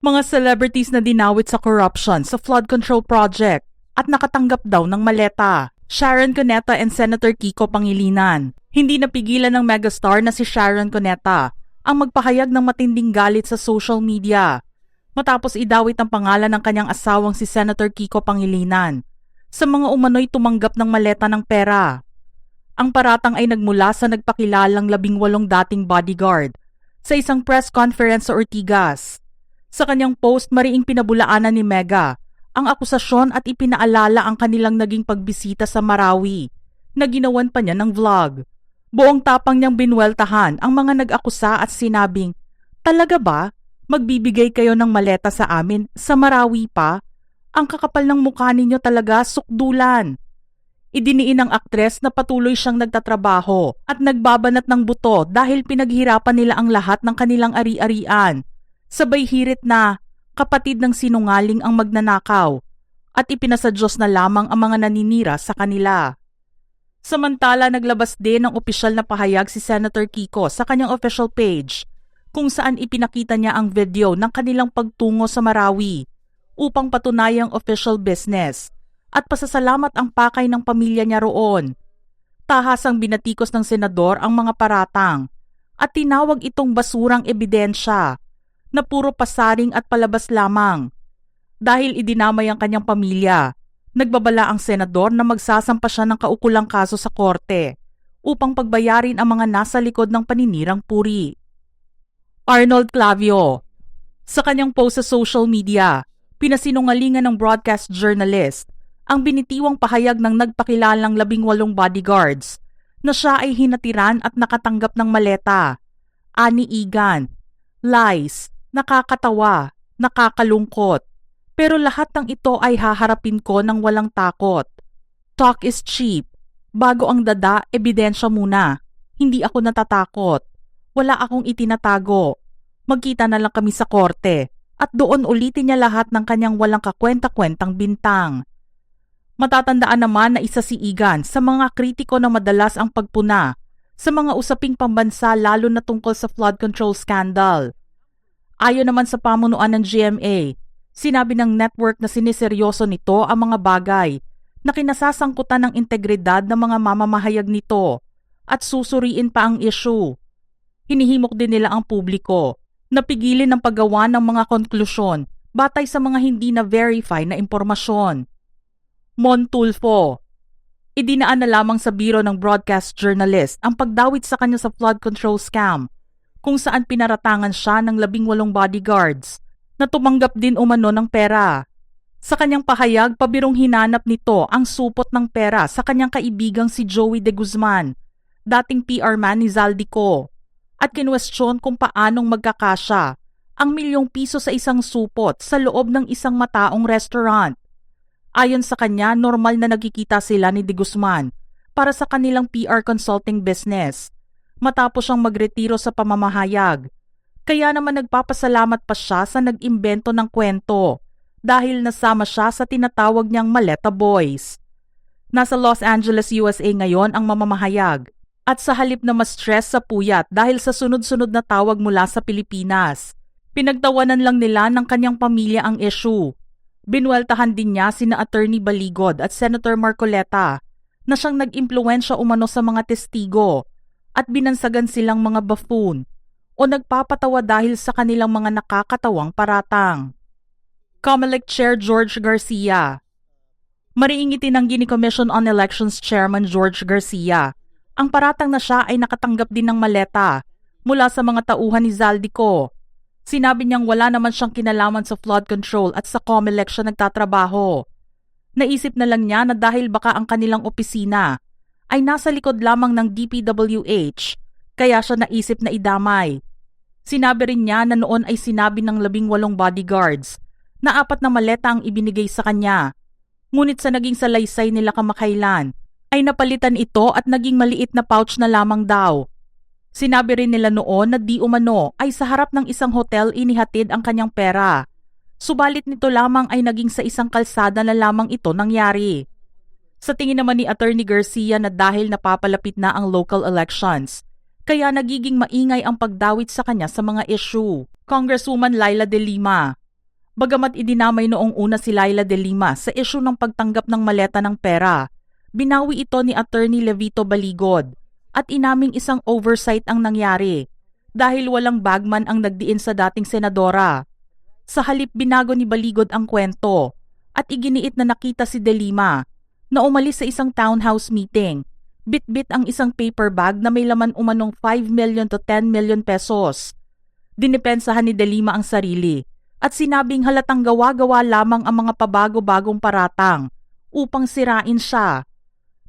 Mga celebrities na dinawit sa corruption sa flood control project at nakatanggap daw ng maleta. Sharon Cuneta and Senator Kiko Pangilinan. Hindi napigilan ng megastar na si Sharon Cuneta ang magpahayag ng matinding galit sa social media matapos idawit ang pangalan ng kanyang asawang si Senator Kiko Pangilinan sa mga umano'y tumanggap ng maleta ng pera. Ang paratang ay nagmula sa nagpakilalang 18 dating bodyguard sa isang press conference sa Ortigas. Sa kanyang post, mariing pinabulaanan ni Mega ang akusasyon at ipinaalala ang kanilang naging pagbisita sa Marawi na ginawan pa niya ng vlog. Buong tapang niyang binweltahan ang mga nag-akusa at sinabing, "Talaga ba? Magbibigay kayo ng maleta sa amin sa Marawi pa? Ang kakapal ng mukha ninyo talaga, sukdulan." Idiniin ng aktres na patuloy siyang nagtatrabaho at nagbabanat ng buto dahil pinaghirapan nila ang lahat ng kanilang ari-arian. Sabay hirit na kapatid ng sinungaling ang magnanakaw at ipinasadyos na lamang ang mga naninira sa kanila. Samantala, naglabas din ng opisyal na pahayag si Senator Kiko sa kanyang official page kung saan ipinakita niya ang video ng kanilang pagtungo sa Marawi upang patunayang official business at pasasalamat ang pakay ng pamilya niya roon. Tahasang binatikos ng senador ang mga paratang at tinawag itong basurang ebidensya na puro pasaring at palabas lamang. Dahil idinamay ang kanyang pamilya, nagbabala ang senador na magsasampa siya ng kaukulang kaso sa korte upang pagbayarin ang mga nasa likod ng paninirang puri. Arnold Clavio. Sa kanyang post sa social media, pinasinungalingan ng broadcast journalist ang binitiwang pahayag ng nagpakilalang 18 bodyguards na siya ay hinatiran at nakatanggap ng maleta. Ani Igan. Lies. Nakakatawa, nakakalungkot, pero lahat ng ito ay haharapin ko ng walang takot. Talk is cheap. Bago ang dada, ebidensya muna. Hindi ako natatakot. Wala akong itinatago. Magkita na lang kami sa korte at doon ulitin niya lahat ng kanyang walang kakwenta-kwentang bintang. Matatandaan naman na isa si Igan sa mga kritiko na madalas ang pagpuna sa mga usaping pambansa lalo na tungkol sa flood control scandal. Ayon naman sa pamunuan ng GMA, sinabi ng network na siniseryoso nito ang mga bagay na kinasasangkutan ng integridad ng mga mamamahayag nito at susuriin pa ang issue. Hinihimok din nila ang publiko na pigilin ang paggawa ng mga konklusyon batay sa mga hindi na-verify na impormasyon. Mon Tulfo. Idinaan na lamang sa biro ng broadcast journalist ang pagdawit sa kanya sa flood control scam kung saan pinaratangan siya ng 18 bodyguards na tumanggap din umano ng pera. Sa kanyang pahayag, pabirong hinanap nito ang supot ng pera sa kanyang kaibigang si Joey De Guzman, dating PR man ni Zaldico, at kinwestiyon kung paanong magkakasya ang ₱1,000,000 sa isang supot sa loob ng isang mataong restaurant. Ayon sa kanya, normal na nagkikita sila ni De Guzman para sa kanilang PR consulting business matapos siyang magretiro sa pamamahayag. Kaya naman nagpapasalamat pa siya sa nag-imbento ng kwento dahil nasama siya sa tinatawag niyang Maleta Boys. Nasa Los Angeles, USA ngayon ang mamamahayag at sa halip na ma-stress sa puyat dahil sa sunod-sunod na tawag mula sa Pilipinas, pinagtawanan lang nila ng kanyang pamilya ang issue. Binweltahan din niya sina Attorney Baligod at Senator Marcoleta na siyang nag-impluwensya umano sa mga testigo at binansagan silang mga buffoon o nagpapatawa dahil sa kanilang mga nakakatawang paratang. COMELEC Chair George Garcia. Mariing itinanggi ni Commission on Elections Chairman George Garcia ang paratang na siya ay nakatanggap din ng maleta mula sa mga tauhan ni Zaldico. Sinabi niyang wala naman siyang kinalaman sa flood control at sa COMELEC siya nagtatrabaho. Naisip na lang niya na dahil baka ang kanilang opisina ay nasa likod lamang ng DPWH, kaya siya naisip na idamay. Sinabi rin niya na noon ay sinabi ng 18 bodyguards na 4 na maleta ang ibinigay sa kanya. Ngunit sa naging salaysay nila kamakailan, ay napalitan ito at naging maliit na pouch na lamang daw. Sinabi rin nila noon na di umano ay sa harap ng isang hotel inihatid ang kanyang pera. Subalit nito lamang ay naging sa isang kalsada na lamang ito nangyari. Sa tingin naman ni Attorney Garcia na dahil napapalapit na ang local elections, kaya nagiging maingay ang pagdawit sa kanya sa mga issue. Congresswoman Laila De Lima. Bagamat idinamay noong una si Leila de Lima sa isyu ng pagtanggap ng maleta ng pera, binawi ito ni Attorney Levito Baligod at inaming isang oversight ang nangyari dahil walang bagman ang nagdiin sa dating senadora. Sa halip binago ni Baligod ang kwento at iginiit na nakita si de Lima na umalis sa isang townhouse meeting. Bit-bit ang isang paper bag na may laman umanong 5 million to 10 million pesos. Dinipensahan ni de Lima ang sarili at sinabing halatang gawa-gawa lamang ang mga pabago-bagong paratang upang sirain siya.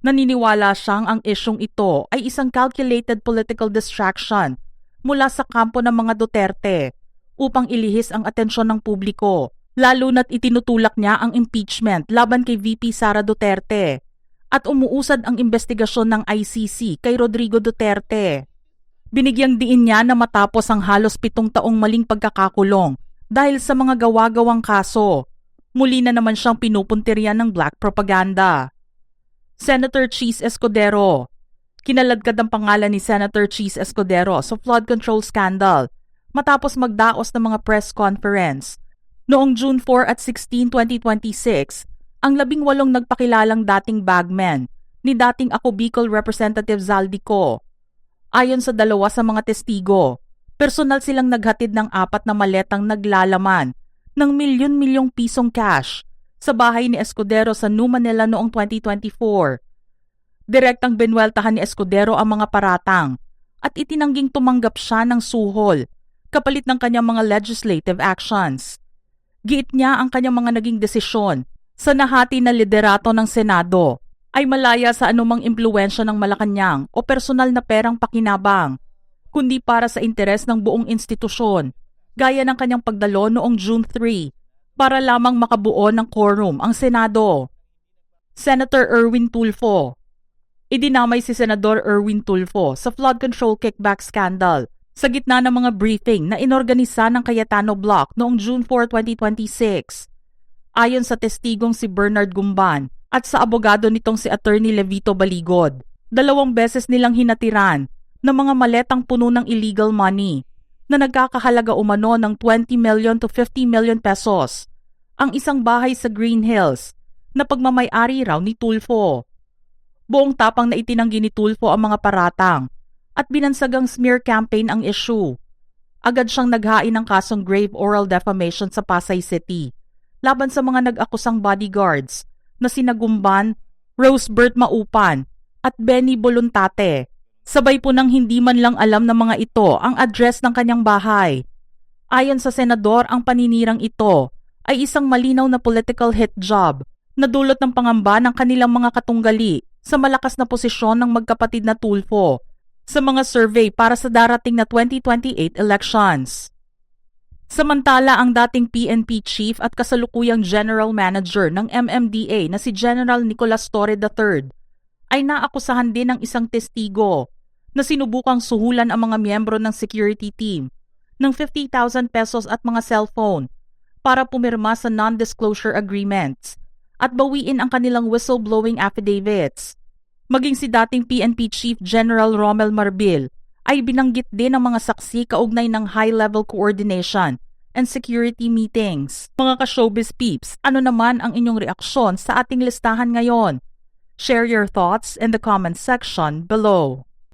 Naniniwala siyang ang isyong ito ay isang calculated political distraction mula sa kampo ng mga Duterte upang ilihis ang atensyon ng publiko, lalo na't itinutulak niya ang impeachment laban kay VP Sara Duterte at umuusad ang investigasyon ng ICC kay Rodrigo Duterte. Binigyang diin niya na matapos ang halos 7 taong maling pagkakakulong dahil sa mga gawa-gawang kaso, muli na naman siyang pinupuntiryan ng black propaganda. Senator Cheese Escudero. Kinaladkad ang pangalan ni Senator Cheese Escudero sa flood control scandal matapos magdaos ng mga press conference. Noong June 4 at 16, 2026, ang 18 nagpakilalang dating bagmen ni dating Ako Bicol Representative Zaldico. Ayon sa dalawa sa mga testigo, personal silang naghatid ng 4 na maletang naglalaman ng milyon-milyong pisong cash sa bahay ni Escudero sa New Manila noong 2024. Direktang binweltahan ni Escudero ang mga paratang at itinangging tumanggap siya ng suhol kapalit ng kanyang mga legislative actions. Giit niya ang kanyang mga naging desisyon sa nahati na liderato ng Senado ay malaya sa anumang impluwensya ng Malacanang o personal na perang pakinabang, kundi para sa interes ng buong institusyon, gaya ng kanyang pagdalo noong June 3 para lamang makabuo ng quorum ang Senado. Senator Erwin Tulfo. Idinamay si Senador Erwin Tulfo sa flood control kickback scandal sa gitna ng mga briefing na inorganisa ng Cayetano Block noong June 4, 2026. Ayon sa testigong si Bernard Gumban at sa abogado nitong si Attorney Levito Baligod, 2 beses nilang hinatiran ng mga maletang puno ng illegal money na nagkakahalaga umano ng 20 million to 50 million pesos ang isang bahay sa Green Hills na pagmamay-ari raw ni Tulfo. Buong tapang na itinanggi ni Tulfo ang mga paratang at binansagang smear campaign ang issue. Agad siyang naghain ng kasong grave oral defamation sa Pasay City laban sa mga nag-akusang bodyguards na sina Gumban, Rosebert Maupan at Benny Bolontate. Sabay po nang hindi man lang alam ng mga ito ang address ng kanyang bahay. Ayon sa senador, ang paninirang ito ay isang malinaw na political hit job na dulot ng pangamba ng kanilang mga katunggali sa malakas na posisyon ng magkapatid na Tulfo sa mga survey para sa darating na 2028 elections. Samantala, ang dating PNP chief at kasalukuyang general manager ng MMDA na si General Nicolas Torre III ay naakusahan din ng isang testigo na sinubukang suhulan ang mga miyembro ng security team ng 50,000 pesos at mga cellphone para pumirma sa non-disclosure agreements at bawiin ang kanilang whistleblowing affidavits. Maging si dating PNP Chief General Romel Marbil ay binanggit din ng mga saksi kaugnay ng high-level coordination and security meetings. Mga ka-showbiz peeps, ano naman ang inyong reaksyon sa ating listahan ngayon? Share your thoughts in the comment section below.